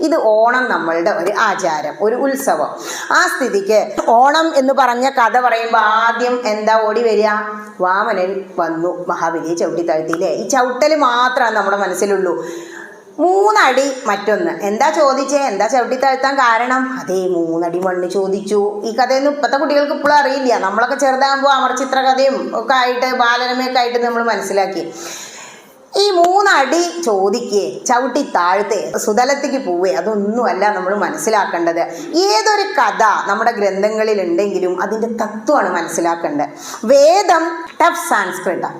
ഇത് ഓണം നമ്മളുടെ ഒരു ആചാരം, ഒരു ഉത്സവം. ആ സ്ഥിതിക്ക് ഓണം എന്ന് പറഞ്ഞ കഥ പറയുമ്പോൾ ആദ്യം എന്താ ഓടി വരിക? വാമനൻ വന്നു മഹാബലിയെ ചവിട്ടിത്താഴ്ത്തിയില്ലേ? ഈ ചവിട്ടൽ മാത്രമാണ് നമ്മുടെ മനസ്സിലുള്ളൂ. 3 അടി മറ്റൊന്ന്. എന്താ ചോദിച്ചേ? എന്താ ചവിട്ടിത്താഴ്ത്താൻ കാരണം? അതേ 3 അടി മണ്ണ് ചോദിച്ചു. ഈ കഥയൊന്നും ഇപ്പോഴത്തെ കുട്ടികൾക്ക് ഇപ്പോഴും അറിയില്ല. നമ്മളൊക്കെ ചെറുതാകുമ്പോൾ അമർചിത്ര കഥയും ഒക്കെ ആയിട്ട് ബാലരമയൊക്കെ ആയിട്ട് നമ്മൾ മനസ്സിലാക്കി. ഈ 3 അടി ചോദിക്കേ, ചവിട്ടി താഴ്ത്തേ, സുതലത്തേക്ക് പോവേ, അതൊന്നുമല്ല നമ്മൾ മനസ്സിലാക്കേണ്ടത്. ഏതൊരു കഥ നമ്മുടെ ഗ്രന്ഥങ്ങളിൽ ഉണ്ടെങ്കിലും അതിൻ്റെ തത്വമാണ് മനസ്സിലാക്കേണ്ടത്. വേദം ടഫ് സാൻസ്ക്രിറ്റാണ്.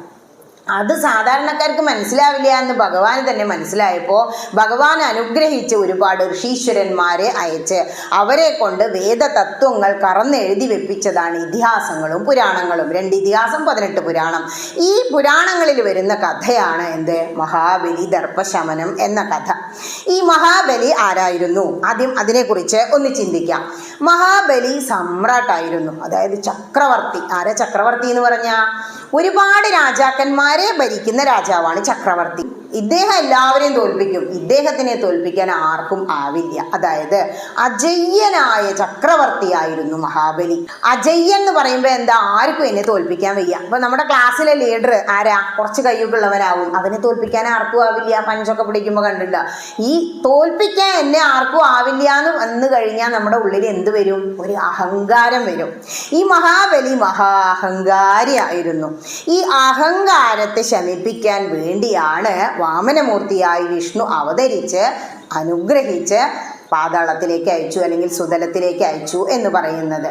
അത് സാധാരണക്കാർക്ക് മനസ്സിലാവില്ല എന്ന് ഭഗവാൻ തന്നെ മനസ്സിലായപ്പോൾ ഭഗവാൻ അനുഗ്രഹിച്ച് ഒരുപാട് ഋഷീശ്വരന്മാരെ അയച്ച് അവരെ കൊണ്ട് വേദതത്വങ്ങൾ കറന്നെഴുതി വെപ്പിച്ചതാണ് ഇതിഹാസങ്ങളും പുരാണങ്ങളും. 2 ഇതിഹാസം 18 പുരാണം. ഈ പുരാണങ്ങളിൽ വരുന്ന കഥയാണ് എന്ത്? മഹാബലി ദർപ്പശമനം എന്ന കഥ. ഈ മഹാബലി ആരായിരുന്നു? ആദ്യം അതിനെക്കുറിച്ച് ഒന്ന് ചിന്തിക്കാം. മഹാബലി സമ്രാട്ടായിരുന്നു, അതായത് ചക്രവർത്തി. ആരാ ചക്രവർത്തി എന്ന് പറഞ്ഞാൽ? ഒരുപാട് രാജാക്കന്മാരെ ഭരിക്കുന്ന രാജാവാണ് ചക്രവർത്തി. ഇദ്ദേഹം എല്ലാവരെയും തോൽപ്പിക്കും. ഇദ്ദേഹത്തിനെ തോൽപ്പിക്കാൻ ആർക്കും ആവില്ല. അതായത് അജയ്യനായ ചക്രവർത്തിയായിരുന്നു മഹാബലി. അജയ്യൻ എന്ന് പറയുമ്പോൾ എന്താ? ആർക്കും എന്നെ തോൽപ്പിക്കാൻ വയ്യ. അപ്പൊ നമ്മുടെ ക്ലാസ്സിലെ ലീഡർ ആരാ? കുറച്ച് കയ്യൊക്കെ ഉള്ളവനാവും. അവനെ തോൽപ്പിക്കാൻ ആർക്കും ആവില്ല. പഞ്ചൊക്കെ പിടിക്കുമ്പോൾ കണ്ടില്ല. ഈ തോൽപ്പിക്കാൻ എന്നെ ആർക്കും ആവില്ല എന്ന് വന്നു കഴിഞ്ഞാൽ നമ്മുടെ ഉള്ളിൽ എന്ത് വരും? ഒരു അഹങ്കാരം വരും. ഈ മഹാബലി അഹങ്കാരിയായിരുന്നു. ഈ അഹങ്കാരത്തെ ശമിപ്പിക്കാൻ വേണ്ടിയാണ് വാമനമൂർത്തിയായി വിഷ്ണു അവതരിച്ച് അനുഗ്രഹിച്ച് പാതാളത്തിലേക്ക് അയച്ചു, അല്ലെങ്കിൽ സുതലത്തിലേക്ക് അയച്ചു എന്ന് പറയുന്നത്.